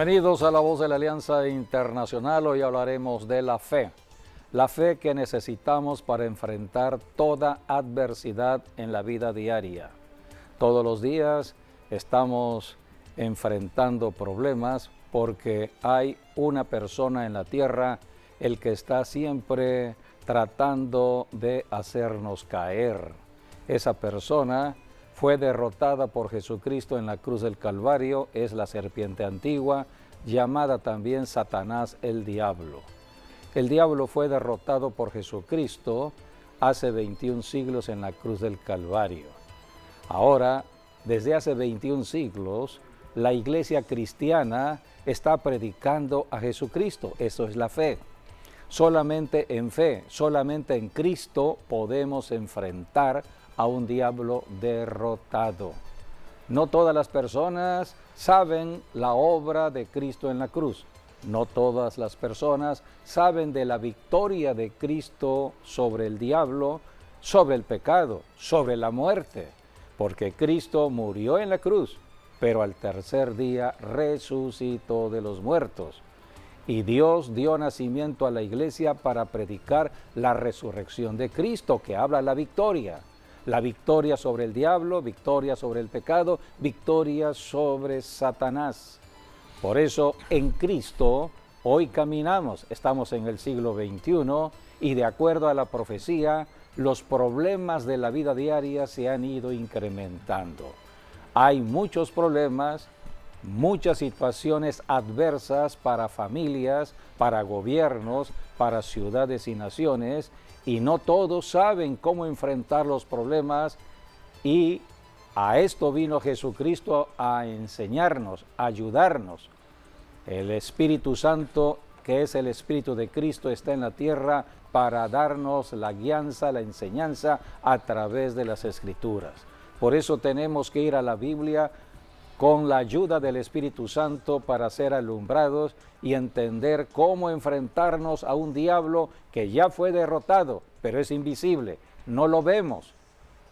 Bienvenidos a La Voz de la Alianza Internacional. Hoy hablaremos de la fe que necesitamos para enfrentar toda adversidad en la vida diaria. Todos los días estamos enfrentando problemas porque hay una persona en la tierra, el que está siempre tratando de hacernos caer. Esa persona fue derrotada por Jesucristo en la cruz del Calvario, es la serpiente antigua, llamada también Satanás el diablo. El diablo fue derrotado por Jesucristo hace 21 siglos en la cruz del Calvario. Ahora, desde hace 21 siglos, la iglesia cristiana está predicando a Jesucristo. Eso es la fe. Solamente en fe, solamente en Cristo podemos enfrentar a un diablo derrotado. No todas las personas saben la obra de Cristo en la cruz. No todas las personas saben de la victoria de Cristo sobre el diablo, sobre el pecado, sobre la muerte. Porque Cristo murió en la cruz, pero al tercer día resucitó de los muertos. Y Dios dio nacimiento a la iglesia para predicar la resurrección de Cristo, que habla la victoria. La victoria sobre el diablo, victoria sobre el pecado, victoria sobre Satanás. Por eso en Cristo hoy caminamos, estamos en el siglo XXI y de acuerdo a la profecía, los problemas de la vida diaria se han ido incrementando. Hay muchos problemas, muchas situaciones adversas para familias, para gobiernos, para ciudades y naciones, y no todos saben cómo enfrentar los problemas, y a esto vino Jesucristo a enseñarnos, a ayudarnos. El Espíritu Santo, que es el Espíritu de Cristo, está en la tierra para darnos la guianza, la enseñanza a través de las Escrituras. Por eso tenemos que ir a la Biblia con la ayuda del Espíritu Santo para ser alumbrados y entender cómo enfrentarnos a un diablo que ya fue derrotado, pero es invisible, no lo vemos.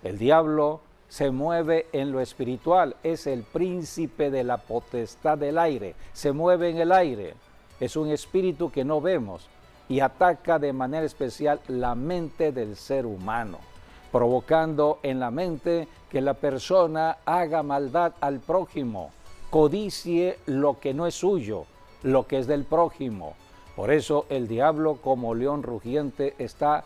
El diablo se mueve en lo espiritual, es el príncipe de la potestad del aire, se mueve en el aire, es un espíritu que no vemos y ataca de manera especial la mente del ser humano, provocando en la mente que la persona haga maldad al prójimo, codicie lo que no es suyo, lo que es del prójimo. Por eso el diablo, como león rugiente, está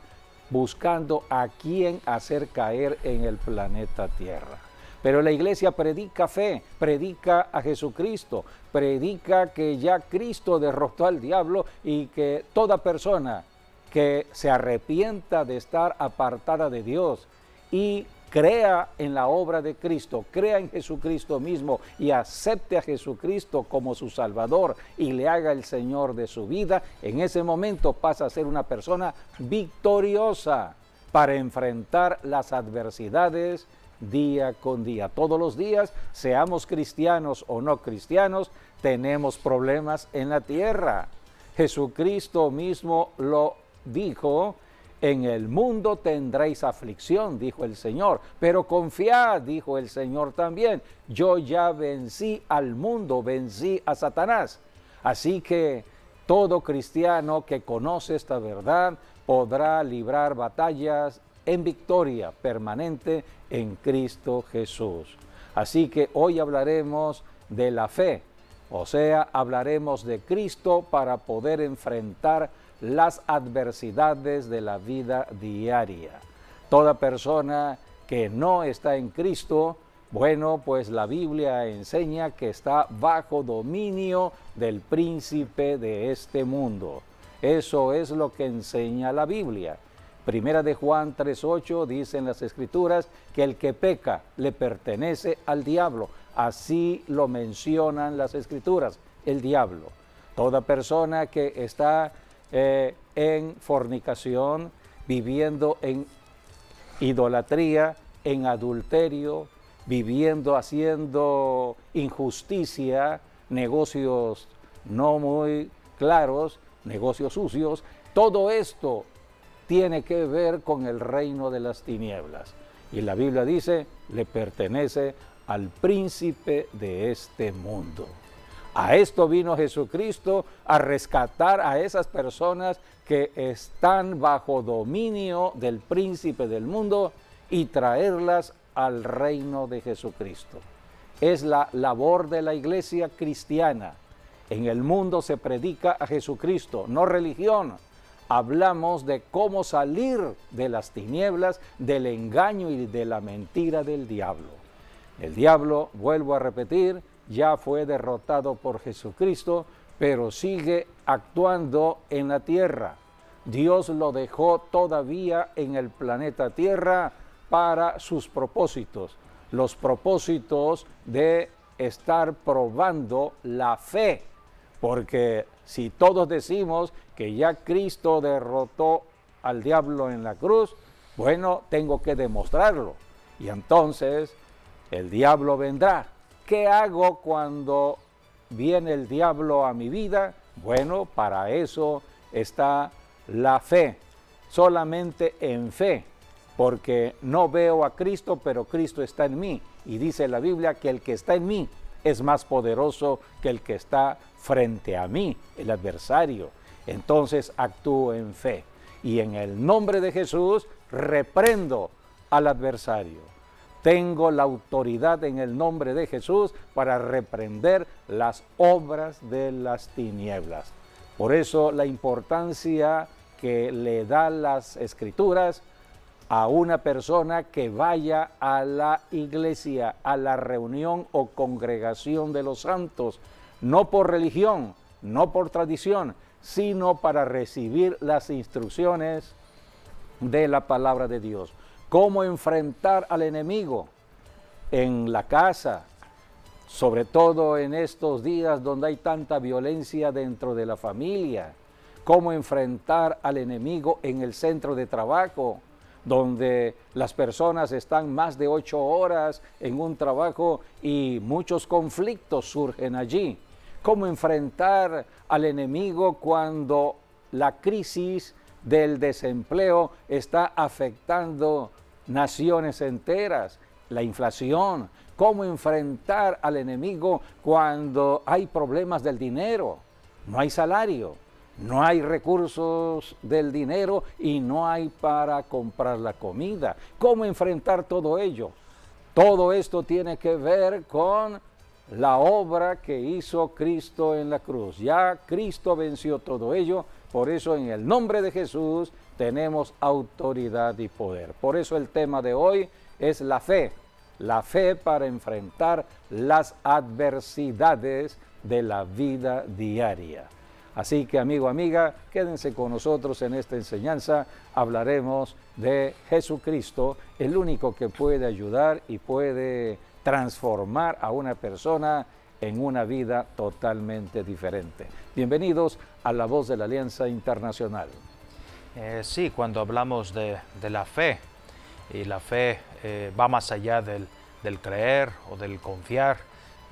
buscando a quién hacer caer en el planeta Tierra. Pero la iglesia predica fe, predica a Jesucristo, predica que ya Cristo derrotó al diablo y que toda persona que se arrepienta de estar apartada de Dios y crea en la obra de Cristo, crea en Jesucristo mismo y acepte a Jesucristo como su Salvador y le haga el Señor de su vida, en ese momento pasa a ser una persona victoriosa para enfrentar las adversidades día con día. Todos los días, seamos cristianos o no cristianos, tenemos problemas en la tierra. Jesucristo mismo lo dijo: en el mundo tendréis aflicción, dijo el Señor, pero confiad, dijo el Señor también, yo ya vencí al mundo, vencí a Satanás. Así que todo cristiano que conoce esta verdad podrá librar batallas en victoria permanente en Cristo Jesús. Así que hoy hablaremos de la fe, o sea, hablaremos de Cristo para poder enfrentar las adversidades de la vida diaria. Toda persona que no está en Cristo, bueno, pues la Biblia enseña que está bajo dominio del príncipe de este mundo. Eso es lo que enseña la Biblia. Primera de Juan 3:8 dice en las Escrituras que el que peca le pertenece al diablo. Así lo mencionan las Escrituras, el diablo. Toda persona que está en fornicación, viviendo en idolatría, en adulterio, viviendo, haciendo injusticia, negocios no muy claros, negocios sucios, todo esto tiene que ver con el reino de las tinieblas. Y la Biblia dice, le pertenece al príncipe de este mundo. A esto vino Jesucristo, a rescatar a esas personas que están bajo dominio del príncipe del mundo y traerlas al reino de Jesucristo. Es la labor de la iglesia cristiana. En el mundo se predica a Jesucristo, no religión. Hablamos de cómo salir de las tinieblas, del engaño y de la mentira del diablo. El diablo, vuelvo a repetir, ya fue derrotado por Jesucristo, pero sigue actuando en la tierra. Dios lo dejó todavía en el planeta Tierra para sus propósitos, los propósitos de estar probando la fe, porque si todos decimos que ya Cristo derrotó al diablo en la cruz, bueno, tengo que demostrarlo, y entonces el diablo vendrá. ¿Qué hago cuando viene el diablo a mi vida? Bueno, para eso está la fe, solamente en fe, porque no veo a Cristo, pero Cristo está en mí. Y dice la Biblia que el que está en mí es más poderoso que el que está frente a mí, el adversario. Entonces actúo en fe. Y en el nombre de Jesús reprendo al adversario. Tengo la autoridad en el nombre de Jesús para reprender las obras de las tinieblas. Por eso la importancia que le da las Escrituras a una persona que vaya a la iglesia, a la reunión o congregación de los santos, no por religión, no por tradición, sino para recibir las instrucciones de la palabra de Dios. Cómo enfrentar al enemigo en la casa, sobre todo en estos días donde hay tanta violencia dentro de la familia. Cómo enfrentar al enemigo en el centro de trabajo, donde las personas están más de 8 horas en un trabajo y muchos conflictos surgen allí. Cómo enfrentar al enemigo cuando la crisis del desempleo está afectando naciones enteras, la inflación. Cómo enfrentar al enemigo cuando hay problemas del dinero, no hay salario, no hay recursos del dinero y no hay para comprar la comida. ¿Cómo enfrentar todo ello? Todo esto tiene que ver con la obra que hizo Cristo en la cruz. Ya Cristo venció todo ello, por eso en el nombre de Jesús tenemos autoridad y poder. Por eso el tema de hoy es la fe para enfrentar las adversidades de la vida diaria. Así que amigo, amiga, quédense con nosotros en esta enseñanza. Hablaremos de Jesucristo, el único que puede ayudar y puede transformar a una persona en una vida totalmente diferente. Bienvenidos a La Voz de la Alianza Internacional. Sí, cuando hablamos de la fe, y la fe va más allá del creer o del confiar,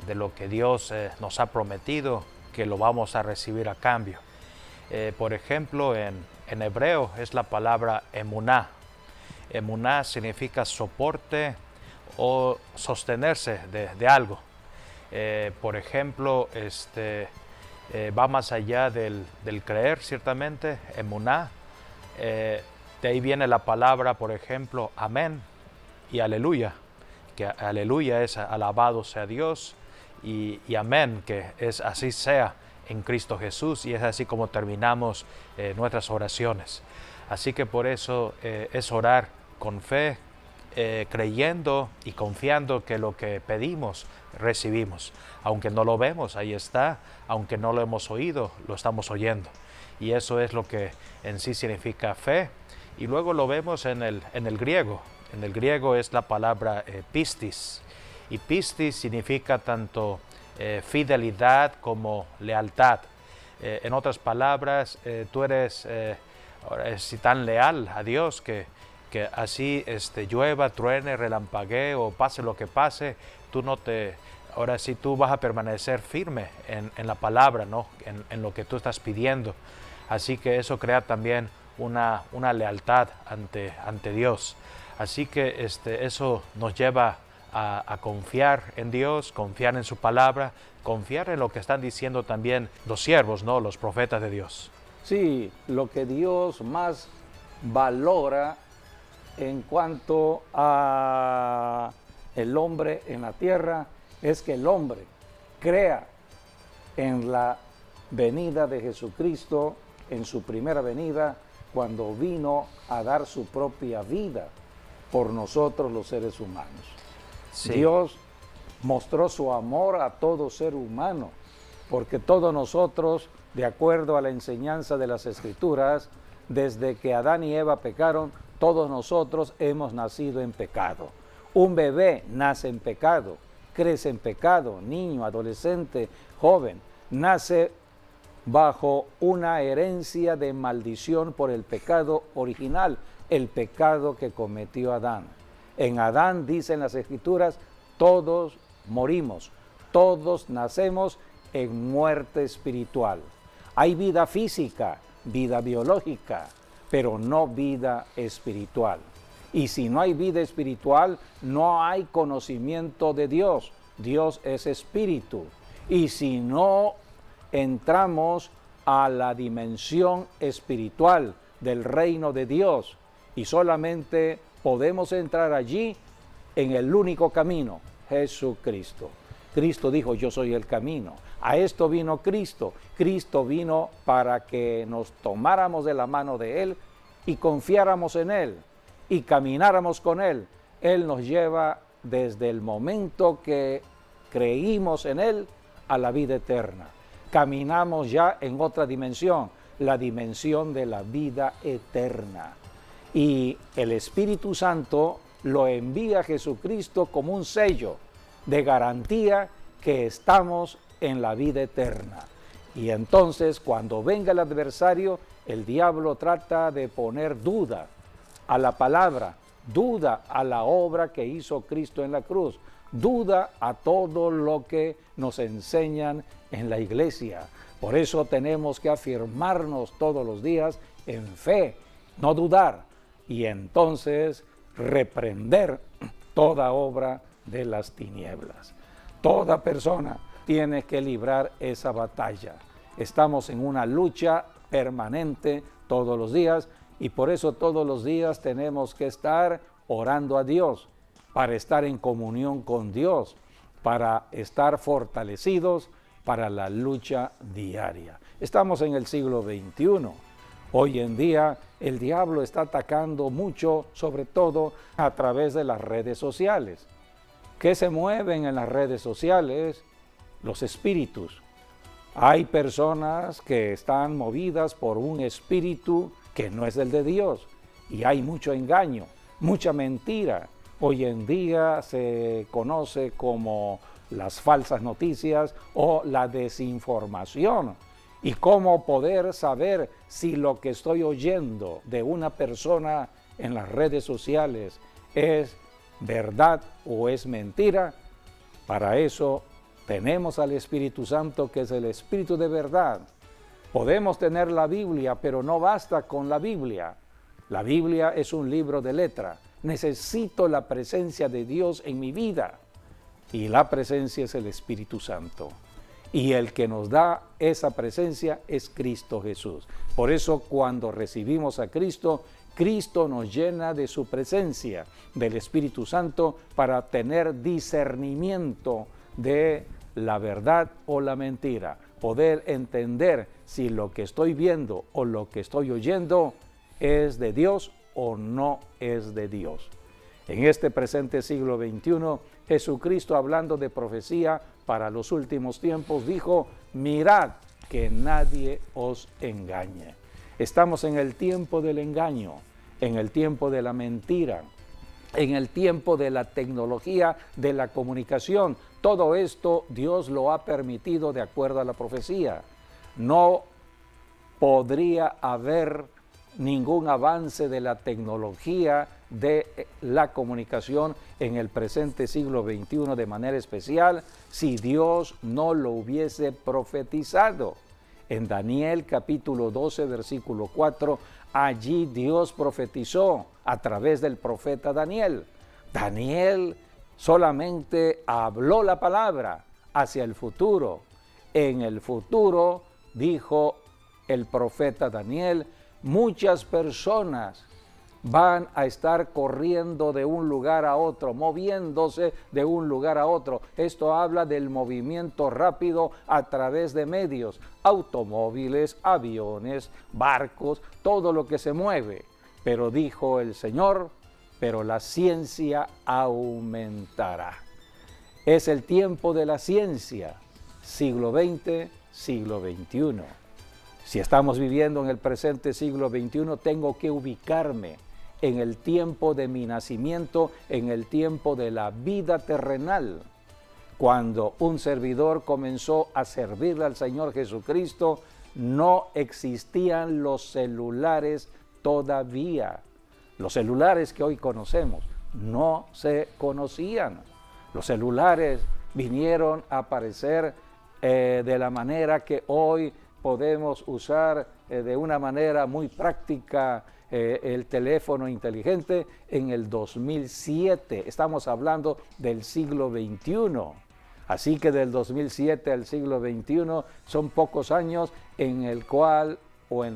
de lo que Dios nos ha prometido, que lo vamos a recibir a cambio. Por ejemplo, en hebreo es la palabra emuná. Emuná significa soporte o sostenerse de algo. Por ejemplo, va más allá del creer, ciertamente, emuná. De ahí viene la palabra, por ejemplo, amén y aleluya, que aleluya es alabado sea Dios, y amén, que es así sea en Cristo Jesús, y es así como terminamos nuestras oraciones. Así que por eso es orar con fe, creyendo y confiando que lo que pedimos recibimos. Aunque no lo vemos, ahí está. Aunque no lo hemos oído, lo estamos oyendo. Y eso es lo que en sí significa fe. Y luego lo vemos en el griego. En el griego es la palabra pistis. Y pistis significa tanto fidelidad como lealtad. En otras palabras, tú eres tan leal a Dios que así llueva, truene, relampaguee o pase lo que pase, ahora sí tú vas a permanecer firme en la palabra, ¿no? En lo que tú estás pidiendo. Así que eso crea también una lealtad ante Dios. Así que eso nos lleva a confiar en Dios, confiar en su palabra, confiar en lo que están diciendo también los siervos, ¿no? Los profetas de Dios. Sí, lo que Dios más valora en cuanto a el hombre en la tierra es que el hombre crea en la venida de Jesucristo, en su primera venida, cuando vino a dar su propia vida por nosotros los seres humanos. Sí. Dios mostró su amor a todo ser humano, porque todos nosotros, de acuerdo a la enseñanza de las Escrituras, desde que Adán y Eva pecaron, todos nosotros hemos nacido en pecado. Un bebé nace en pecado, crece en pecado, niño, adolescente, joven, nace bajo una herencia de maldición por el pecado original, el pecado que cometió Adán. En Adán, dicen las Escrituras, todos morimos, todos nacemos en muerte espiritual. Hay vida física, vida biológica, pero no vida espiritual. Y si no hay vida espiritual, no hay conocimiento de Dios. Dios es espíritu. Y si no entramos a la dimensión espiritual del reino de Dios, y solamente podemos entrar allí en el único camino, Jesucristo. Cristo dijo, yo soy el camino. A esto vino Cristo. Cristo vino para que nos tomáramos de la mano de Él y confiáramos en Él y camináramos con Él. Él nos lleva desde el momento que creímos en Él a la vida eterna. Caminamos ya en otra dimensión, la dimensión de la vida eterna. Y el Espíritu Santo lo envía a Jesucristo como un sello de garantía que estamos en la vida eterna. Y entonces, cuando venga el adversario, el diablo trata de poner duda a la palabra, duda a la obra que hizo Cristo en la cruz, duda a todo lo que nos enseñan en la iglesia. Por eso tenemos que afirmarnos todos los días en fe, no dudar, y entonces reprender toda obra de las tinieblas. Toda persona tiene que librar esa batalla. Estamos en una lucha permanente todos los días, y por eso todos los días tenemos que estar orando a Dios, para estar en comunión con Dios, para estar fortalecidos para la lucha diaria. Estamos en el siglo XXI. Hoy en día el diablo está atacando mucho, sobre todo a través de las redes sociales. ¿Qué se mueven en las redes sociales? Los espíritus. Hay personas que están movidas por un espíritu que no es el de Dios, y hay mucho engaño, mucha mentira. Hoy en día se conoce como las falsas noticias o la desinformación. Y cómo poder saber si lo que estoy oyendo de una persona en las redes sociales es verdad o es mentira. Para eso tenemos al Espíritu Santo, que es el Espíritu de verdad. Podemos tener la Biblia, pero no basta con la Biblia. La Biblia es un libro de letra. Necesito la presencia de Dios en mi vida, y la presencia es el Espíritu Santo, y el que nos da esa presencia es Cristo Jesús. Por eso, cuando recibimos a Cristo, Cristo nos llena de su presencia, del Espíritu Santo, para tener discernimiento de la verdad o la mentira, poder entender si lo que estoy viendo o lo que estoy oyendo es de Dios o no es de Dios. En este presente siglo XXI, Jesucristo, hablando de profecía para los últimos tiempos, dijo: mirad que nadie os engañe. Estamos en el tiempo del engaño, en el tiempo de la mentira, en el tiempo de la tecnología, de la comunicación. Todo esto Dios lo ha permitido de acuerdo a la profecía. No podría haber ningún avance de la tecnología, de la comunicación en el presente siglo XXI de manera especial, si Dios no lo hubiese profetizado. En Daniel capítulo 12, versículo 4, allí Dios profetizó a través del profeta Daniel. Daniel solamente habló la palabra hacia el futuro. En el futuro, dijo el profeta Daniel, muchas personas van a estar corriendo de un lugar a otro, moviéndose de un lugar a otro. Esto habla del movimiento rápido a través de medios, automóviles, aviones, barcos, todo lo que se mueve. Pero dijo el Señor, pero la ciencia aumentará. Es el tiempo de la ciencia, siglo XX, siglo XXI. Si estamos viviendo en el presente siglo XXI, tengo que ubicarme en el tiempo de mi nacimiento, en el tiempo de la vida terrenal. Cuando un servidor comenzó a servirle al Señor Jesucristo, no existían los celulares todavía. Los celulares que hoy conocemos no se conocían. Los celulares vinieron a aparecer de la manera que hoy podemos usar de una manera muy práctica el teléfono inteligente en el 2007. Estamos hablando del siglo XXI. Así que del 2007 al siglo XXI son pocos años en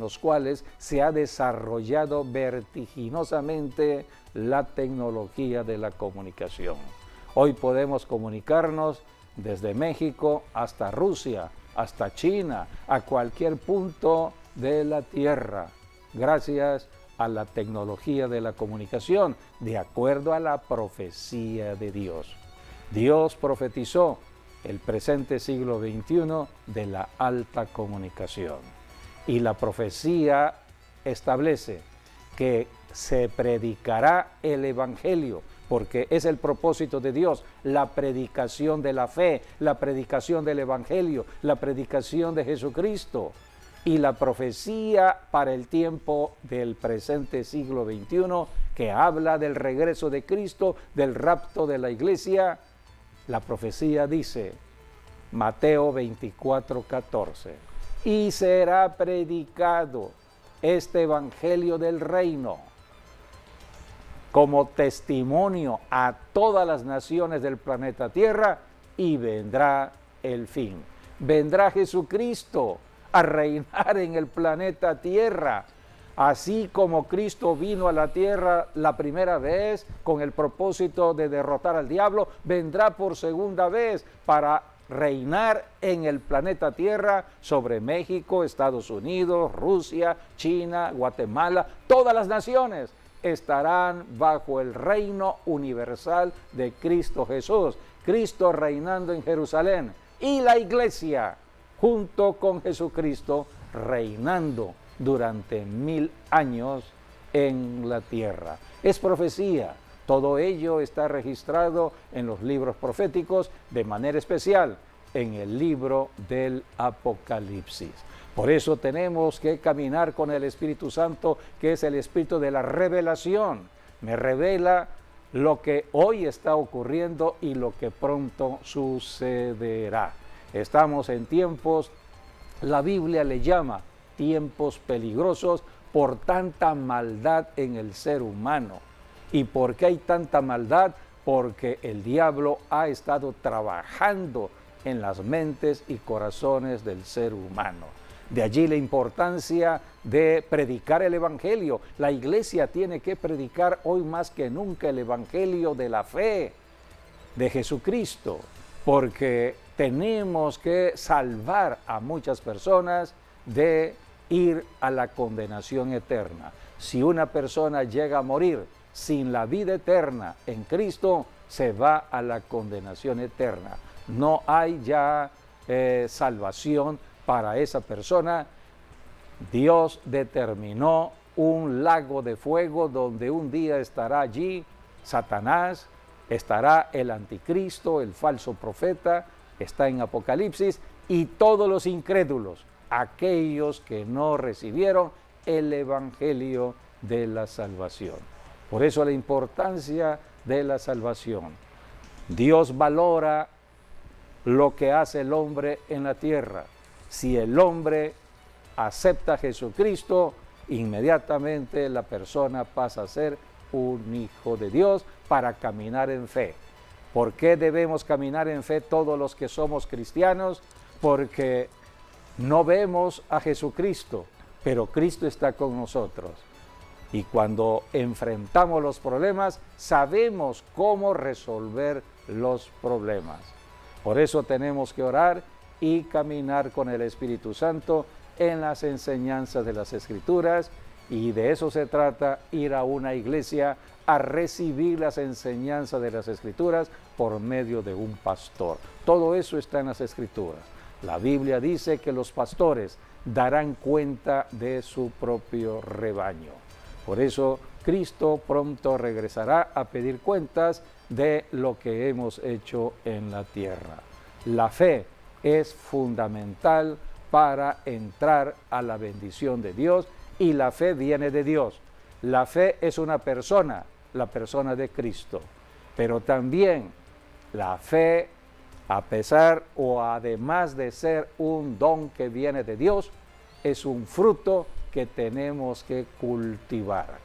los cuales se ha desarrollado vertiginosamente la tecnología de la comunicación. Hoy podemos comunicarnos desde México hasta Rusia, hasta China, a cualquier punto de la tierra, gracias a la tecnología de la comunicación, de acuerdo a la profecía de Dios. Dios profetizó el presente siglo XXI de la alta comunicación. Y la profecía establece que se predicará el Evangelio, porque es el propósito de Dios, la predicación de la fe, la predicación del Evangelio, la predicación de Jesucristo. Y la profecía para el tiempo del presente siglo XXI, que habla del regreso de Cristo, del rapto de la iglesia, la profecía dice, Mateo 24:14, y será predicado este evangelio del reino como testimonio a todas las naciones del planeta Tierra y vendrá el fin. Vendrá Jesucristo a reinar en el planeta Tierra. Así como Cristo vino a la tierra la primera vez con el propósito de derrotar al diablo, vendrá por segunda vez para reinar en el planeta Tierra sobre México, Estados Unidos, Rusia, China, Guatemala, todas las naciones estarán bajo el reino universal de Cristo Jesús. Cristo reinando en Jerusalén y la iglesia junto con Jesucristo reinando durante 1000 años en la tierra. Es profecía. Todo ello está registrado en los libros proféticos, de manera especial en el libro del Apocalipsis. Por eso tenemos que caminar con el Espíritu Santo, que es el Espíritu de la revelación. Me revela lo que hoy está ocurriendo y lo que pronto sucederá. Estamos en tiempos, la Biblia le llama tiempos peligrosos por tanta maldad en el ser humano. ¿Y por qué hay tanta maldad? Porque el diablo ha estado trabajando en las mentes y corazones del ser humano. De allí la importancia de predicar el Evangelio. La iglesia tiene que predicar hoy más que nunca el Evangelio de la fe de Jesucristo, porque tenemos que salvar a muchas personas de ir a la condenación eterna. Si una persona llega a morir sin la vida eterna en Cristo, se va a la condenación eterna. No hay ya salvación para esa persona. Dios determinó un lago de fuego donde un día estará allí Satanás, estará el anticristo, el falso profeta, está en Apocalipsis, y todos los incrédulos, aquellos que no recibieron el evangelio de la salvación. Por eso la importancia de la salvación. Dios valora lo que hace el hombre en la tierra. Si el hombre acepta a Jesucristo, inmediatamente la persona pasa a ser un hijo de Dios para caminar en fe. ¿Por qué debemos caminar en fe todos los que somos cristianos? Porque no vemos a Jesucristo, pero Cristo está con nosotros. Y cuando enfrentamos los problemas, sabemos cómo resolver los problemas. Por eso tenemos que orar y caminar con el Espíritu Santo en las enseñanzas de las Escrituras, y de eso se trata, ir a una iglesia a recibir las enseñanzas de las Escrituras por medio de un pastor. Todo eso está en las Escrituras. La Biblia dice que los pastores darán cuenta de su propio rebaño. Por eso Cristo pronto regresará a pedir cuentas de lo que hemos hecho en la tierra. La fe es fundamental para entrar a la bendición de Dios, y la fe viene de Dios. La fe es una persona, la persona de Cristo, pero también la fe, a pesar o además de ser un don que viene de Dios, es un fruto que tenemos que cultivar.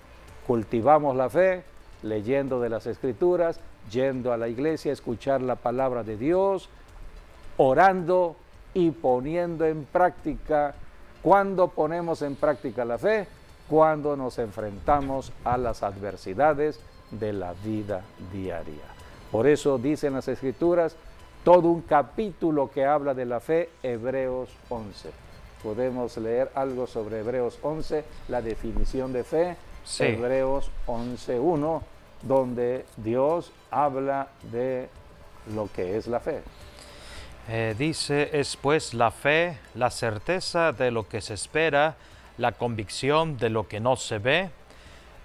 Cultivamos la fe leyendo de las Escrituras, yendo a la iglesia a escuchar la palabra de Dios, orando y poniendo en práctica. ¿Cuándo ponemos en práctica la fe? Cuando nos enfrentamos a las adversidades de la vida diaria. Por eso dicen las Escrituras, todo un capítulo que habla de la fe, Hebreos 11. Podemos leer algo sobre Hebreos 11, la definición de fe, sí. Hebreos 11:1, donde Dios habla de lo que es la fe. Dice, es pues la fe, la certeza de lo que se espera, la convicción de lo que no se ve,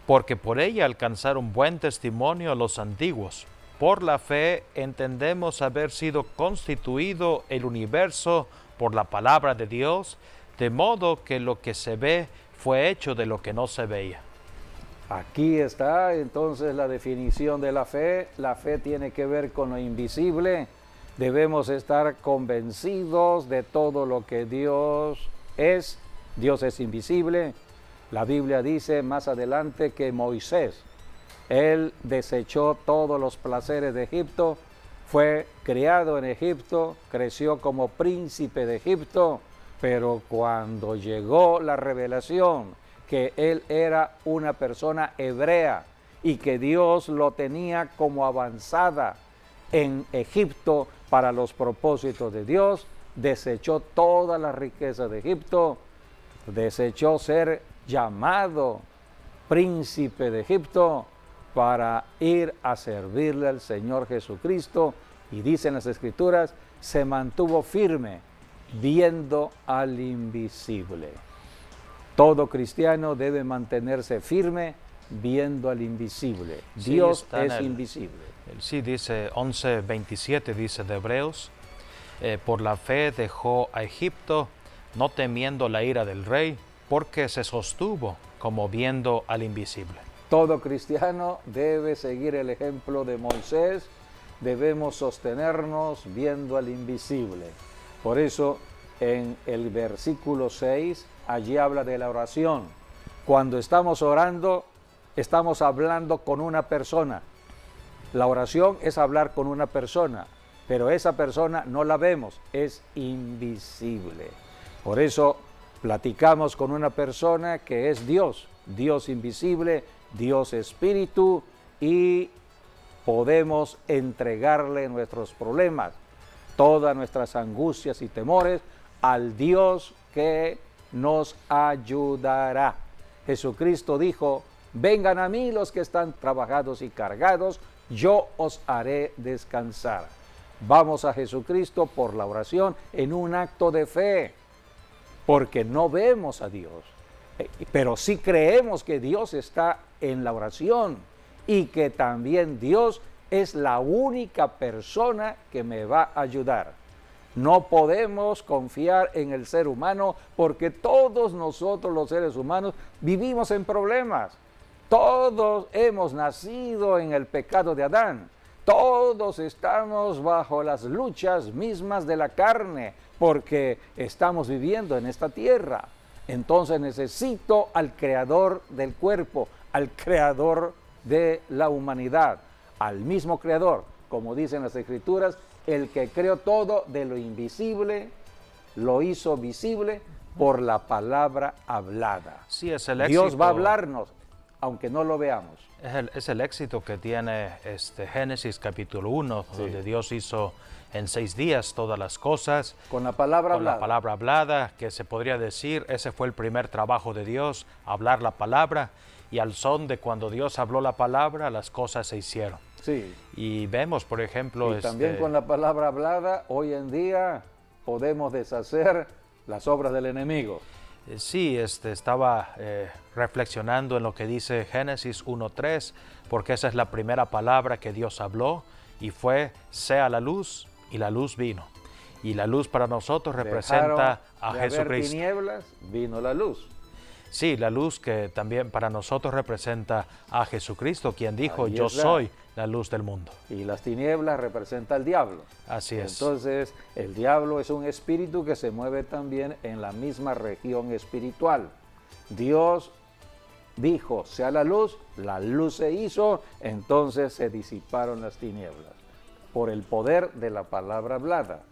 porque por ella alcanzaron buen testimonio los antiguos. Por la fe entendemos haber sido constituido el universo por la palabra de Dios, de modo que lo que se ve fue hecho de lo que no se veía. Aquí está entonces la definición de la fe. La fe tiene que ver con lo invisible. Debemos estar convencidos de todo lo que Dios es. Dios es invisible. La Biblia dice más adelante que Moisés, él desechó todos los placeres de Egipto, fue criado en Egipto, creció como príncipe de Egipto, pero cuando llegó la revelación que él era una persona hebrea y que Dios lo tenía como avanzada en Egipto para los propósitos de Dios, desechó toda la riqueza de Egipto, desechó ser llamado príncipe de Egipto para ir a servirle al Señor Jesucristo, y dicen las Escrituras, se mantuvo firme viendo al invisible. Todo cristiano debe mantenerse firme viendo al invisible. Sí, Dios es invisible. Sí, dice 11:27, dice de Hebreos, por la fe dejó a Egipto, no temiendo la ira del rey, porque se sostuvo como viendo al invisible. Todo cristiano debe seguir el ejemplo de Moisés. Debemos sostenernos viendo al invisible. Por eso en el versículo 6, allí habla de la oración. Cuando estamos orando, estamos hablando con una persona. La oración es hablar con una persona, pero esa persona no la vemos, es invisible. Por eso platicamos con una persona que es Dios, Dios invisible, Dios espíritu, y podemos entregarle nuestros problemas, todas nuestras angustias y temores al Dios que nos ayudará. Jesucristo dijo, vengan a mí los que están trabajados y cargados, yo os haré descansar. Vamos a Jesucristo por la oración en un acto de fe, porque no vemos a Dios, pero sí creemos que Dios está en la oración y que también Dios es la única persona que me va a ayudar. No podemos confiar en el ser humano porque todos nosotros los seres humanos vivimos en problemas. Todos hemos nacido en el pecado de Adán. Todos estamos bajo las luchas mismas de la carne porque estamos viviendo en esta tierra. Entonces necesito al creador del cuerpo, al creador de la humanidad, al mismo creador como dicen las Escrituras, el que creó todo de lo invisible, lo hizo visible por la palabra hablada. Sí, es el éxito. Dios va a hablarnos, aunque no lo veamos. Es el éxito que tiene Génesis capítulo 1, Sí. donde Dios hizo en 6 días todas las cosas. Con la palabra Con hablada. la palabra hablada, que se podría decir, ese fue el primer trabajo de Dios, hablar la palabra, y al son de cuando Dios habló la palabra, las cosas se hicieron. Sí. Y vemos, por ejemplo, Y también con la palabra hablada, hoy en día podemos deshacer las obras del enemigo. Sí, estaba reflexionando en lo que dice Génesis 1:3, porque esa es la primera palabra que Dios habló, y fue, sea la luz, y la luz vino. Y la luz para nosotros representa a Dejaron de haber Jesucristo. tinieblas, vino la luz. Sí, la luz que también para nosotros representa a Jesucristo, quien dijo, Ahí yo está. soy la luz del mundo. Y las tinieblas representa al diablo. Así es. Entonces, el diablo es un espíritu que se mueve también en la misma región espiritual. Dios dijo, sea la luz se hizo, entonces se disiparon las tinieblas por el poder de la palabra hablada.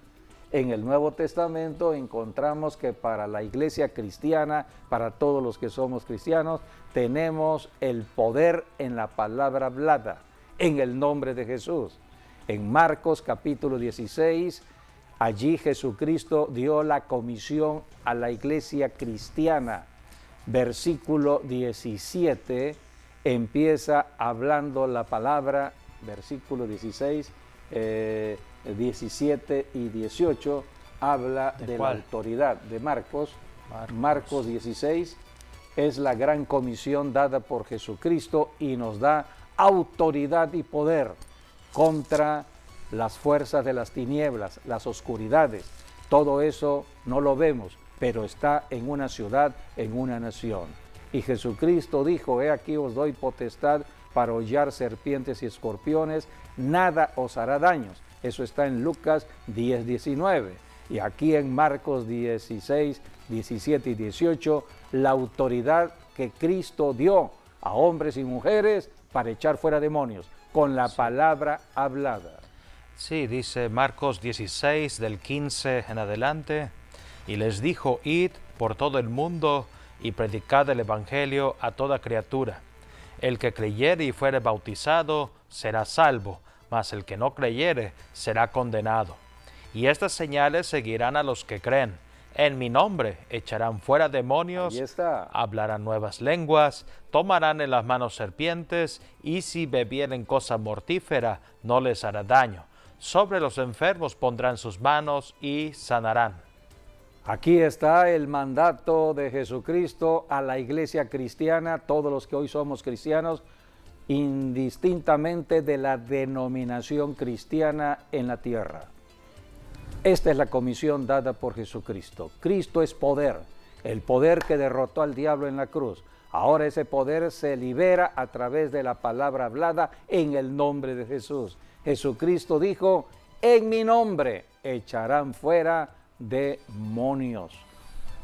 En el Nuevo Testamento encontramos que para la iglesia cristiana, para todos los que somos cristianos, tenemos el poder en la palabra hablada, en el nombre de Jesús. En Marcos capítulo 16, allí Jesucristo dio la comisión a la iglesia cristiana. Versículo 17 empieza hablando la palabra, versículo 16, 17 y 18 habla de la autoridad de Marcos. Marcos 16 es la gran comisión dada por Jesucristo y nos da autoridad y poder contra las fuerzas de las tinieblas, las oscuridades. Todo eso no lo vemos, pero está en una ciudad, en una nación. Y Jesucristo dijo, he aquí os doy potestad para hollar serpientes y escorpiones, nada os hará daños. Eso está en Lucas 10, 19. Y aquí en Marcos 16, 17 y 18, la autoridad que Cristo dio a hombres y mujeres para echar fuera demonios, con la palabra hablada. Sí, dice Marcos 16, del 15 en adelante, y les dijo, id por todo el mundo y predicad el evangelio a toda criatura. El que creyere y fuere bautizado será salvo, mas el que no creyere será condenado. Y estas señales seguirán a los que creen. En mi nombre echarán fuera demonios, hablarán nuevas lenguas, tomarán en las manos serpientes, y si bebieren cosa mortífera no les hará daño. Sobre los enfermos pondrán sus manos y sanarán. Aquí está el mandato de Jesucristo a la iglesia cristiana, todos los que hoy somos cristianos, indistintamente de la denominación cristiana en la tierra. Esta es la comisión dada por Jesucristo. Cristo es poder, el poder que derrotó al diablo en la cruz. Ahora ese poder se libera a través de la palabra hablada en el nombre de Jesús. Jesucristo dijo, en mi nombre echarán fuera demonios.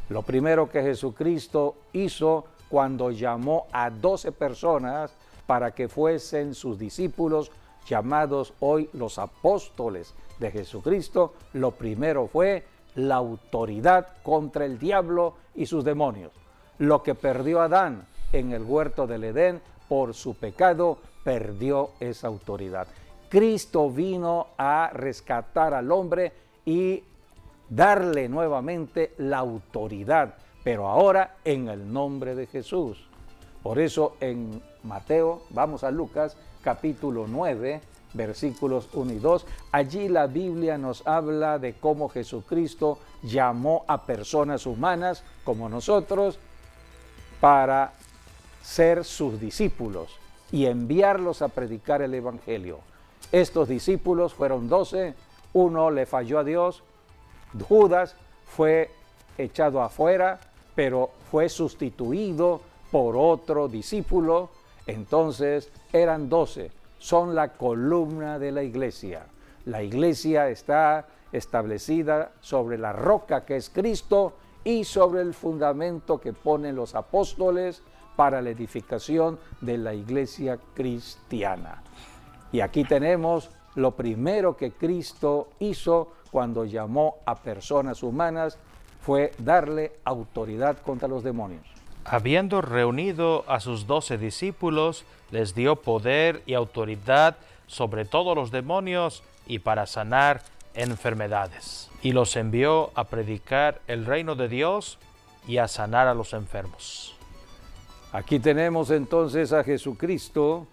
Lo primero que Jesucristo hizo cuando llamó a 12 personas para que fuesen sus discípulos, llamados hoy los apóstoles de Jesucristo, lo primero fue la autoridad contra el diablo y sus demonios. Lo que perdió Adán en el huerto del Edén por su pecado, perdió esa autoridad. Cristo vino a rescatar al hombre y darle nuevamente la autoridad, pero ahora en el nombre de Jesús. Por eso en Mateo, vamos a Lucas, capítulo 9, versículos 1 y 2, allí la Biblia nos habla de cómo Jesucristo llamó a personas humanas como nosotros para ser sus discípulos y enviarlos a predicar el Evangelio. Estos discípulos fueron 12, uno le falló a Dios, Judas fue echado afuera, pero fue sustituido por otro discípulo. Entonces eran 12, son la columna de la iglesia. La iglesia está establecida sobre la roca que es Cristo y sobre el fundamento que ponen los apóstoles para la edificación de la iglesia cristiana. Y aquí tenemos lo primero que Cristo hizo cuando llamó a personas humanas fue darle autoridad contra los demonios. Habiendo reunido a sus 12 discípulos, les dio poder y autoridad sobre todos los demonios y para sanar enfermedades. Y los envió a predicar el reino de Dios y a sanar a los enfermos. Aquí tenemos entonces a Jesucristo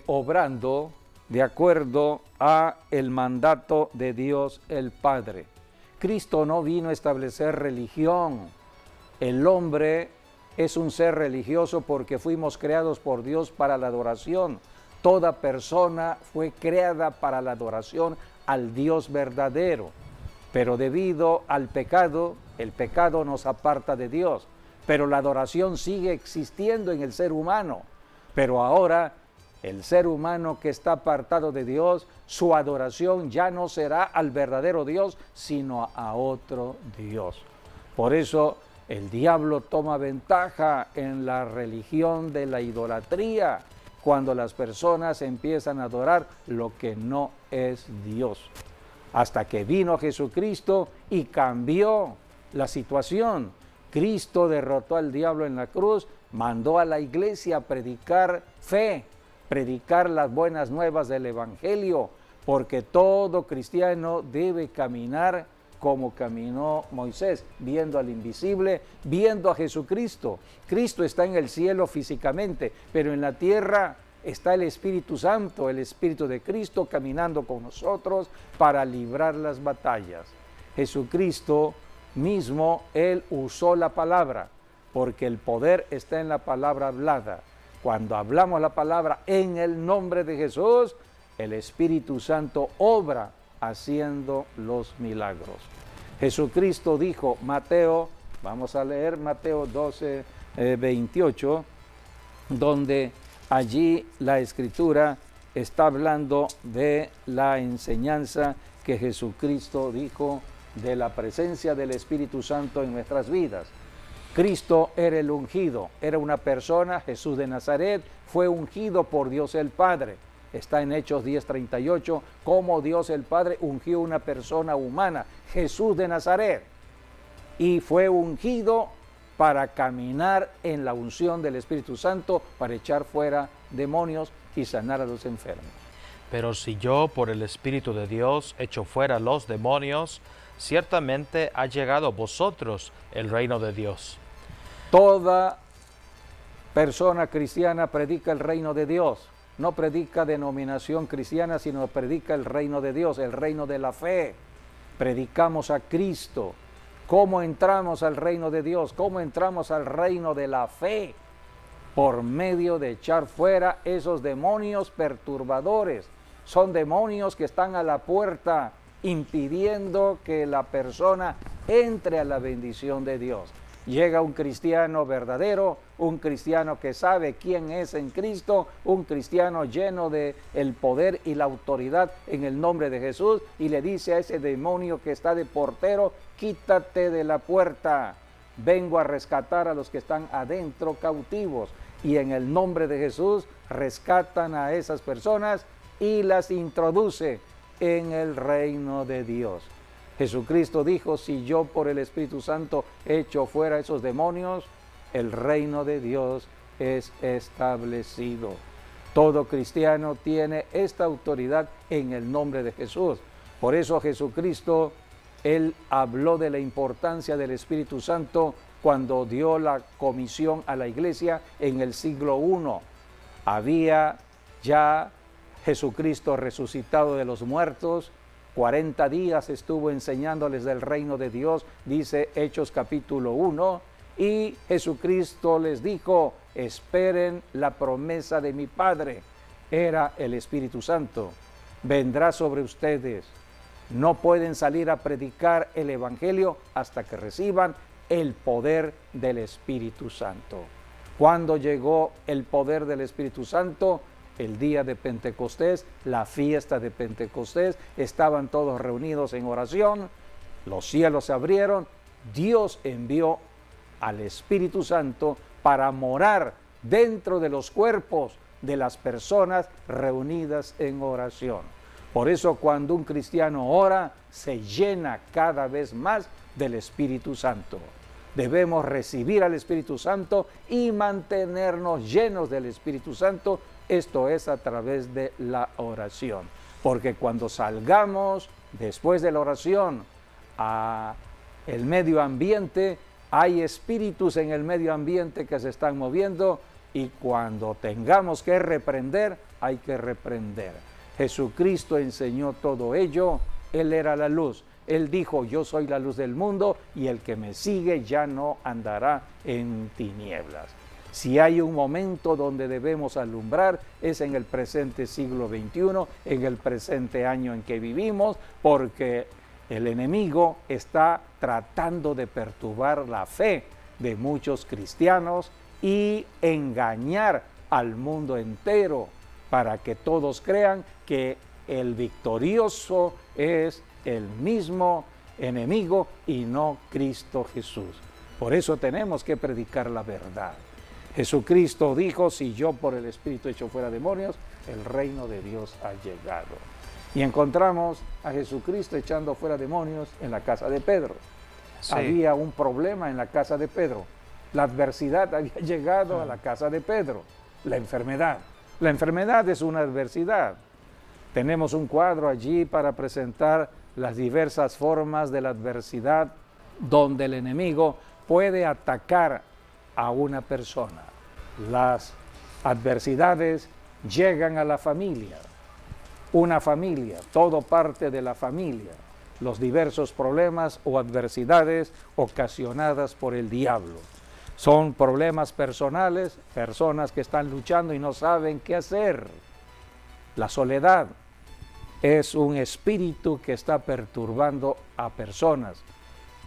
obrando de acuerdo a el mandato de Dios el Padre. Cristo no vino a establecer religión. El hombre es un ser religioso porque fuimos creados por Dios para la adoración. Toda persona fue creada para la adoración al Dios verdadero. Pero debido al pecado, el pecado nos aparta de Dios. Pero la adoración sigue existiendo en el ser humano. Pero ahora el ser humano que está apartado de Dios, su adoración ya no será al verdadero Dios, sino a otro Dios. Por eso el diablo toma ventaja en la religión de la idolatría, cuando las personas empiezan a adorar lo que no es Dios. Hasta que vino Jesucristo y cambió la situación. Cristo derrotó al diablo en la cruz, mandó a la iglesia a predicar fe, predicar las buenas nuevas del Evangelio, porque todo cristiano debe caminar como caminó Moisés, viendo al invisible, viendo a Jesucristo. Cristo está en el cielo físicamente, pero en la tierra está el Espíritu Santo, el Espíritu de Cristo caminando con nosotros para librar las batallas. Jesucristo mismo, Él usó la palabra, porque el poder está en la palabra hablada. Cuando hablamos la palabra en el nombre de Jesús, el Espíritu Santo obra haciendo los milagros. Jesucristo dijo, Mateo, vamos a leer Mateo 12, 28, donde allí la Escritura está hablando de la enseñanza que Jesucristo dijo de la presencia del Espíritu Santo en nuestras vidas. Cristo era el ungido, era una persona, Jesús de Nazaret, fue ungido por Dios el Padre. Está en Hechos 10:38, cómo Dios el Padre ungió una persona humana, Jesús de Nazaret, y fue ungido para caminar en la unción del Espíritu Santo, para echar fuera demonios y sanar a los enfermos. Pero si yo por el Espíritu de Dios echo fuera los demonios, ciertamente ha llegado a vosotros el reino de Dios. Toda persona cristiana predica el reino de Dios. No predica denominación cristiana, sino predica el reino de Dios, el reino de la fe. Predicamos a Cristo. ¿Cómo entramos al reino de Dios? ¿Cómo entramos al reino de la fe? Por medio de echar fuera esos demonios perturbadores. Son demonios que están a la puerta, impidiendo que la persona entre a la bendición de Dios. Llega un cristiano verdadero, un cristiano que sabe quién es en Cristo, un cristiano lleno de el poder y la autoridad en el nombre de Jesús, y le dice a ese demonio que está de portero, quítate de la puerta, vengo a rescatar a los que están adentro cautivos. Y en el nombre de Jesús rescatan a esas personas y las introduce en el reino de Dios. Jesucristo dijo, si yo por el Espíritu Santo echo fuera esos demonios, el reino de Dios es establecido. Todo cristiano tiene esta autoridad en el nombre de Jesús. Por eso Jesucristo, Él habló de la importancia del Espíritu Santo cuando dio la comisión a la iglesia en el siglo I. Había ya Jesucristo resucitado de los muertos, 40 días estuvo enseñándoles del reino de Dios, dice Hechos capítulo 1, y Jesucristo les dijo, esperen la promesa de mi Padre, era el Espíritu Santo, vendrá sobre ustedes. No pueden salir a predicar el Evangelio hasta que reciban el poder del Espíritu Santo. ¿Cuándo llegó el poder del Espíritu Santo? El día de Pentecostés, la fiesta de Pentecostés, estaban todos reunidos en oración, los cielos se abrieron, Dios envió al Espíritu Santo para morar dentro de los cuerpos de las personas reunidas en oración. Por eso cuando un cristiano ora, se llena cada vez más del Espíritu Santo. Debemos recibir al Espíritu Santo y mantenernos llenos del Espíritu Santo. Esto es a través de la oración. Porque cuando salgamos después de la oración a el medio ambiente, hay espíritus en el medio ambiente que se están moviendo, y cuando tengamos que reprender, hay que reprender. Jesucristo enseñó todo ello. Él era la luz. Él dijo, yo soy la luz del mundo, y el que me sigue ya no andará en tinieblas. Si hay un momento donde debemos alumbrar, es en el presente siglo XXI, en el presente año en que vivimos, porque el enemigo está tratando de perturbar la fe de muchos cristianos y engañar al mundo entero para que todos crean que el victorioso es el mismo enemigo y no Cristo Jesús. Por eso tenemos que predicar la verdad. Jesucristo dijo, si yo por el Espíritu echo fuera demonios, el reino de Dios ha llegado. Y encontramos a Jesucristo echando fuera demonios en la casa de Pedro. Sí. Había un problema en la casa de Pedro. La adversidad había llegado a la casa de Pedro. La enfermedad. La enfermedad es una adversidad. Tenemos un cuadro allí para presentar las diversas formas de la adversidad donde el enemigo puede atacar a una persona. Las adversidades llegan a la familia. Una familia, todo parte de la familia. Los diversos problemas o adversidades ocasionadas por el diablo. Son problemas personales, personas que están luchando y no saben qué hacer. La soledad es un espíritu que está perturbando a personas.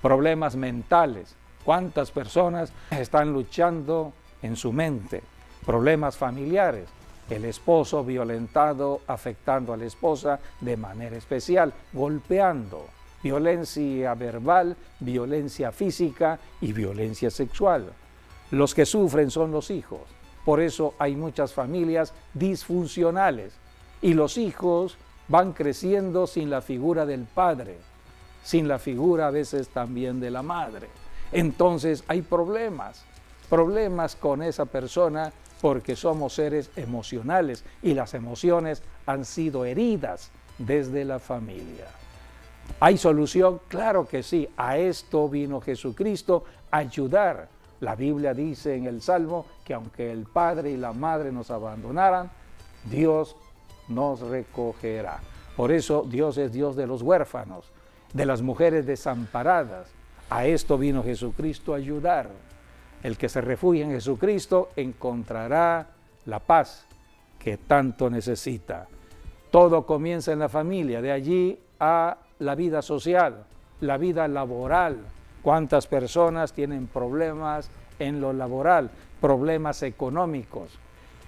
Problemas mentales. ¿Cuántas personas están luchando en su mente? Problemas familiares. El esposo violentado, afectando a la esposa de manera especial, golpeando. Violencia verbal, violencia física y violencia sexual. Los que sufren son los hijos. Por eso hay muchas familias disfuncionales. Y los hijos van creciendo sin la figura del padre, sin la figura a veces también de la madre. Entonces hay problemas con esa persona porque somos seres emocionales y las emociones han sido heridas desde la familia. ¿Hay solución? Claro que sí. A esto vino Jesucristo a ayudar. La Biblia dice en el Salmo que aunque el padre y la madre nos abandonaran, Dios nos recogerá. Por eso Dios es Dios de los huérfanos, de las mujeres desamparadas. A esto vino Jesucristo a ayudar. El que se refugia en Jesucristo encontrará la paz que tanto necesita. Todo comienza en la familia, de allí a la vida social, la vida laboral. ¿Cuántas personas tienen problemas en lo laboral, problemas económicos?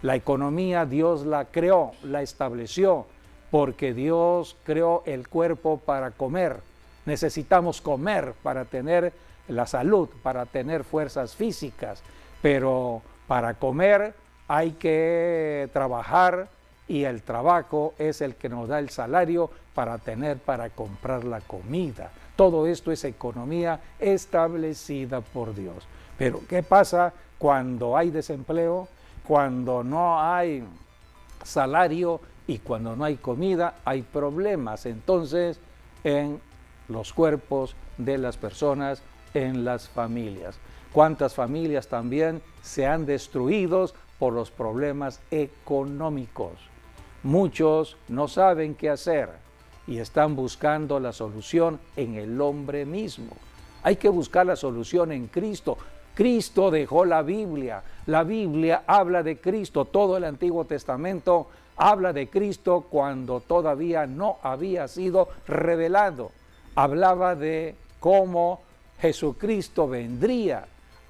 La economía Dios la creó, la estableció, porque Dios creó el cuerpo para comer. Necesitamos comer para tener la salud, para tener fuerzas físicas, pero para comer hay que trabajar y el trabajo es el que nos da el salario para comprar la comida. Todo esto es economía establecida por Dios. Pero ¿qué pasa cuando hay desempleo? Cuando no hay salario y cuando no hay comida, hay problemas. Entonces, en los cuerpos de las personas, en las familias. ¿Cuántas familias también se han destruido por los problemas económicos? Muchos no saben qué hacer y están buscando la solución en el hombre mismo. Hay que buscar la solución en Cristo. Cristo dejó la Biblia. La Biblia habla de Cristo. Todo el Antiguo Testamento habla de Cristo cuando todavía no había sido revelado. Hablaba de cómo Jesucristo vendría.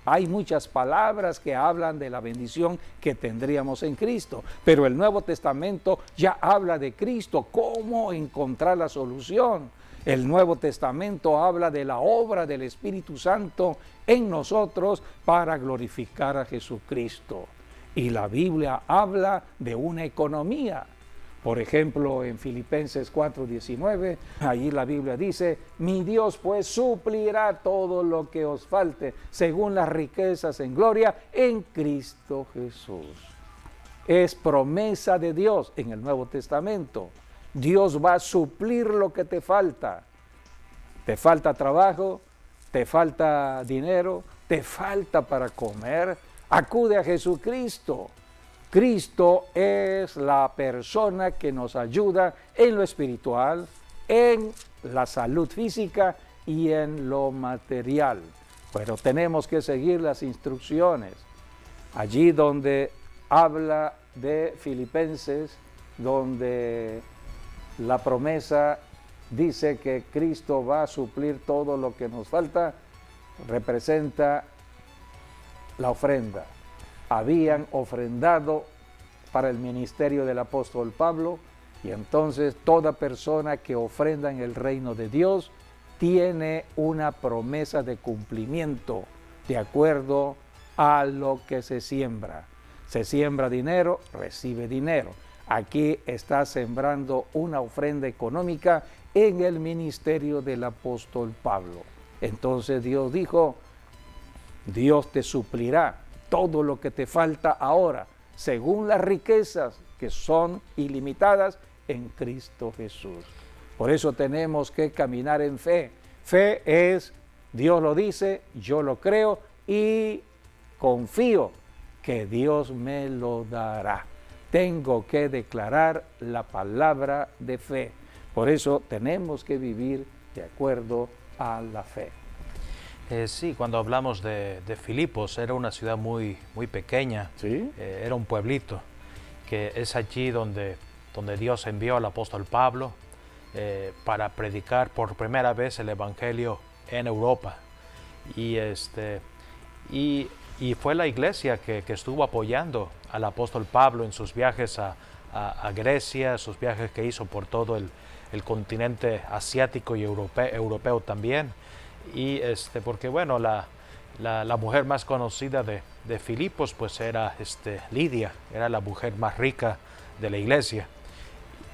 Hay muchas palabras que hablan de la bendición que tendríamos en Cristo, pero el Nuevo Testamento ya habla de Cristo, cómo encontrar la solución. El Nuevo Testamento habla de la obra del Espíritu Santo en nosotros para glorificar a Jesucristo. Y la Biblia habla de una economía, Por ejemplo, en Filipenses 4:19, allí la Biblia dice: mi Dios pues suplirá todo lo que os falte, según las riquezas en gloria en Cristo Jesús. Es promesa de Dios en el Nuevo Testamento. Dios va a suplir lo que te falta. Te falta trabajo, te falta dinero, te falta para comer. Acude a Jesucristo. Cristo es la persona que nos ayuda en lo espiritual, en la salud física y en lo material. Pero tenemos que seguir las instrucciones. Allí donde habla de Filipenses, donde la promesa dice que Cristo va a suplir todo lo que nos falta, representa la ofrenda. Habían ofrendado para el ministerio del apóstol Pablo, y entonces toda persona que ofrenda en el reino de Dios tiene una promesa de cumplimiento de acuerdo a lo que se siembra. Se siembra dinero, recibe dinero. Aquí está sembrando una ofrenda económica en el ministerio del apóstol Pablo. Entonces Dios dijo: Dios te suplirá todo lo que te falta ahora, según las riquezas que son ilimitadas en Cristo Jesús. Por eso tenemos que caminar en fe. Fe es, Dios lo dice, yo lo creo y confío que Dios me lo dará. Tengo que declarar la palabra de fe. Por eso tenemos que vivir de acuerdo a la fe. Sí, cuando hablamos de Filipos, era una ciudad muy pequeña, ¿Sí? Era un pueblito, que es allí donde Dios envió al apóstol Pablo para predicar por primera vez el Evangelio en Europa. Y fue la iglesia que estuvo apoyando al apóstol Pablo en sus viajes a Grecia, sus viajes que hizo por todo el continente asiático y europeo también. Y porque bueno, la mujer más conocida de Filipos pues era Lidia, era la mujer más rica de la iglesia.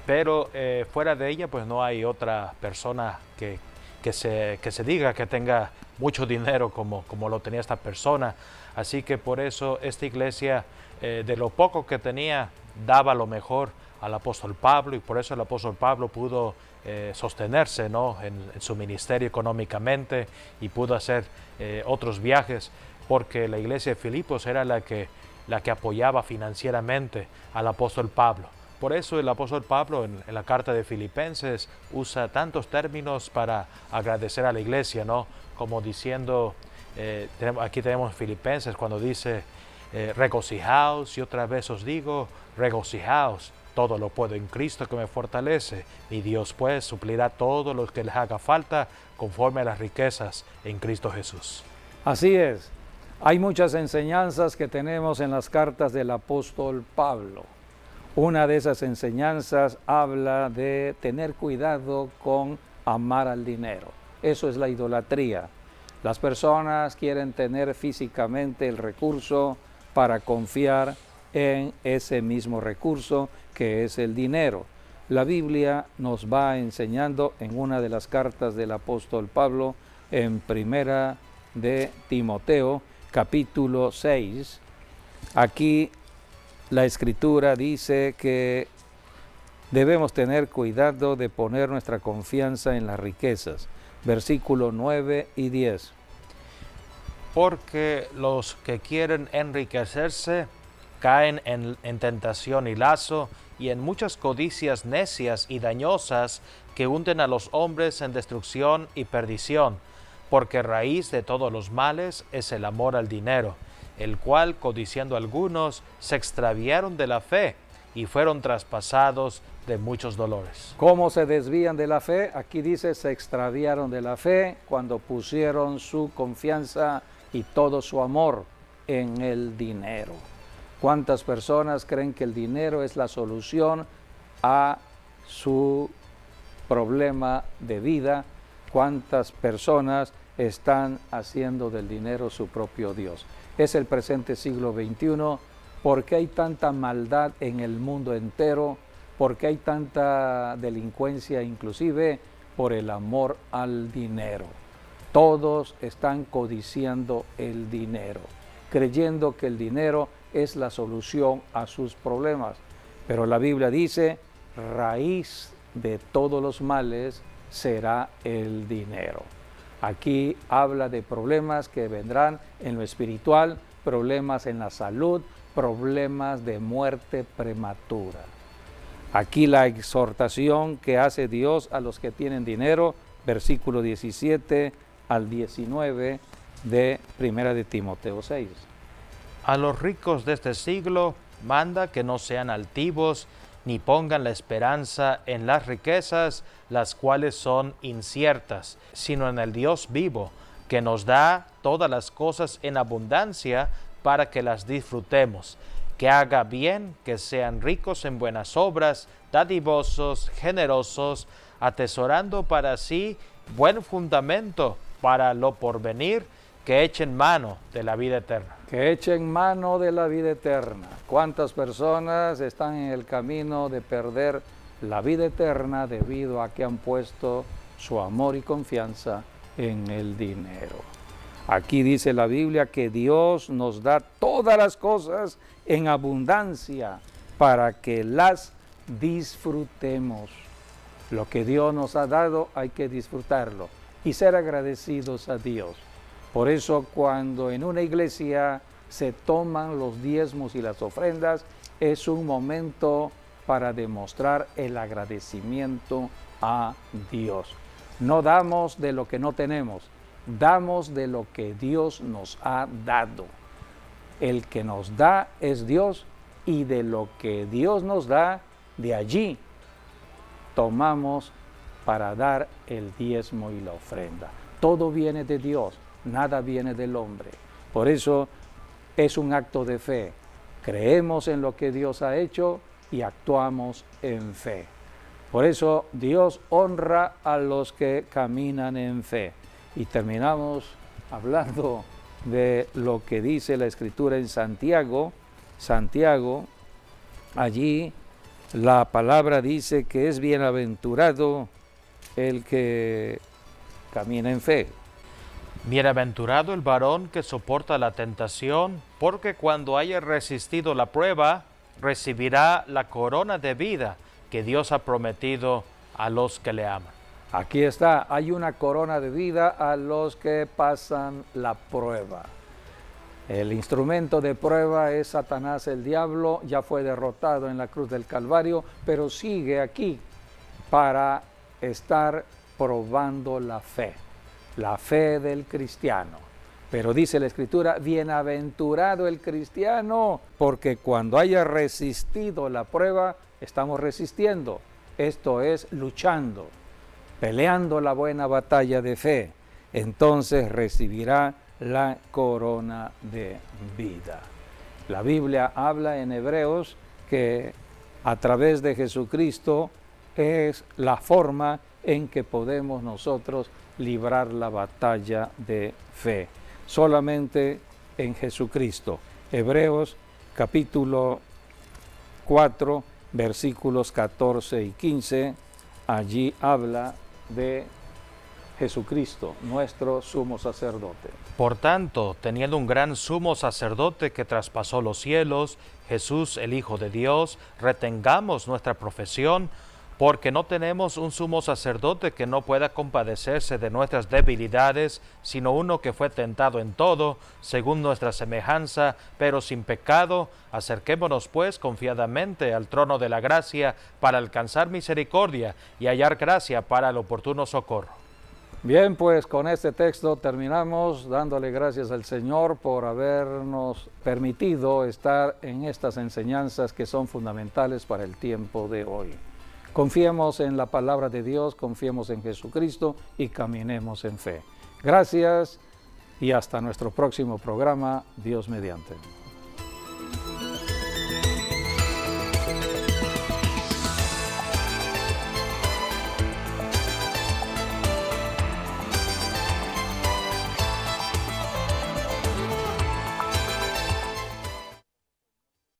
Pero fuera de ella pues no hay otra persona que se diga que tenga mucho dinero como lo tenía esta persona. Así que por eso esta iglesia, de lo poco que tenía, daba lo mejor al apóstol Pablo, y por eso el apóstol Pablo pudo sostenerse, ¿no?, en su ministerio económicamente, y pudo hacer otros viajes, porque la iglesia de Filipos era la que apoyaba financieramente al apóstol Pablo. Por eso el apóstol Pablo en la carta de Filipenses usa tantos términos para agradecer a la iglesia, ¿no? Como diciendo, aquí tenemos Filipenses cuando dice, regocijaos, y otra vez os digo, regocijaos. Todo lo puedo en Cristo que me fortalece. Mi Dios pues suplirá todo lo que les haga falta conforme a las riquezas en Cristo Jesús. Así es. Hay muchas enseñanzas que tenemos en las cartas del apóstol Pablo. Una de esas enseñanzas habla de tener cuidado con amar al dinero. Eso es la idolatría. Las personas quieren tener físicamente el recurso para confiar en ese mismo recurso que es el dinero. La Biblia nos va enseñando en una de las cartas del apóstol Pablo, en primera de Timoteo, capítulo 6. Aquí la Escritura dice que debemos tener cuidado de poner nuestra confianza en las riquezas. Versículos 9 y 10. Porque los que quieren enriquecerse caen en tentación y lazo, y en muchas codicias necias y dañosas que hunden a los hombres en destrucción y perdición, porque raíz de todos los males es el amor al dinero, el cual, codiciando algunos, se extraviaron de la fe y fueron traspasados de muchos dolores. ¿Cómo se desvían de la fe? Aquí dice, se extraviaron de la fe cuando pusieron su confianza y todo su amor en el dinero. ¿Cuántas personas creen que el dinero es la solución a su problema de vida? ¿Cuántas personas están haciendo del dinero su propio Dios? Es el presente siglo XXI. ¿Por qué hay tanta maldad en el mundo entero? ¿Por qué hay tanta delincuencia? Inclusive por el amor al dinero. Todos están codiciando el dinero, creyendo que el dinero es la solución a sus problemas. Pero la Biblia dice, raíz de todos los males será el dinero. Aquí habla de problemas que vendrán en lo espiritual, problemas en la salud, problemas de muerte prematura. Aquí la exhortación que hace Dios a los que tienen dinero, versículo 17 al 19 de 1 de Timoteo 6. A los ricos de este siglo manda que no sean altivos, ni pongan la esperanza en las riquezas, las cuales son inciertas, sino en el Dios vivo, que nos da todas las cosas en abundancia para que las disfrutemos. Que haga bien, que sean ricos en buenas obras, dadivosos, generosos, atesorando para sí buen fundamento para lo porvenir, que echen mano de la vida eterna. Que echen mano de la vida eterna. ¿Cuántas personas están en el camino de perder la vida eterna debido a que han puesto su amor y confianza en el dinero? Aquí dice la Biblia que Dios nos da todas las cosas en abundancia para que las disfrutemos. Lo que Dios nos ha dado hay que disfrutarlo y ser agradecidos a Dios. Por eso cuando en una iglesia se toman los diezmos y las ofrendas, es un momento para demostrar el agradecimiento a Dios. No damos de lo que no tenemos, damos de lo que Dios nos ha dado. El que nos da es Dios y de lo que Dios nos da, de allí tomamos para dar el diezmo y la ofrenda. Todo viene de Dios, nada viene del hombre. Por eso es un acto de fe. Creemos en lo que Dios ha hecho y actuamos en fe. Por eso Dios honra a los que caminan en fe. Y terminamos hablando de lo que dice la Escritura en Santiago. Santiago, allí la palabra dice que es bienaventurado el que camina en fe. Bienaventurado el varón que soporta la tentación, porque cuando haya resistido la prueba, recibirá la corona de vida que Dios ha prometido a los que le aman. Aquí está, hay una corona de vida a los que pasan la prueba. El instrumento de prueba es Satanás, el diablo, ya fue derrotado en la cruz del Calvario, pero sigue aquí para estar probando la fe del cristiano. Pero dice la Escritura, bienaventurado el cristiano, porque cuando haya resistido la prueba, estamos resistiendo, esto es luchando, peleando la buena batalla de fe, entonces recibirá la corona de vida. La Biblia habla en Hebreos que a través de Jesucristo es la forma en que podemos nosotros librar la batalla de fe. Solamente en Jesucristo. Hebreos capítulo 4, versículos 14 y 15, allí habla de Jesucristo, nuestro sumo sacerdote. Por tanto, teniendo un gran sumo sacerdote que traspasó los cielos, Jesús, el Hijo de Dios, retengamos nuestra profesión, porque no tenemos un sumo sacerdote que no pueda compadecerse de nuestras debilidades, sino uno que fue tentado en todo, según nuestra semejanza, pero sin pecado. Acerquémonos pues confiadamente al trono de la gracia para alcanzar misericordia y hallar gracia para el oportuno socorro. Bien, pues con este texto terminamos dándole gracias al Señor por habernos permitido estar en estas enseñanzas que son fundamentales para el tiempo de hoy. Confiemos en la palabra de Dios, confiemos en Jesucristo y caminemos en fe. Gracias y hasta nuestro próximo programa, Dios mediante.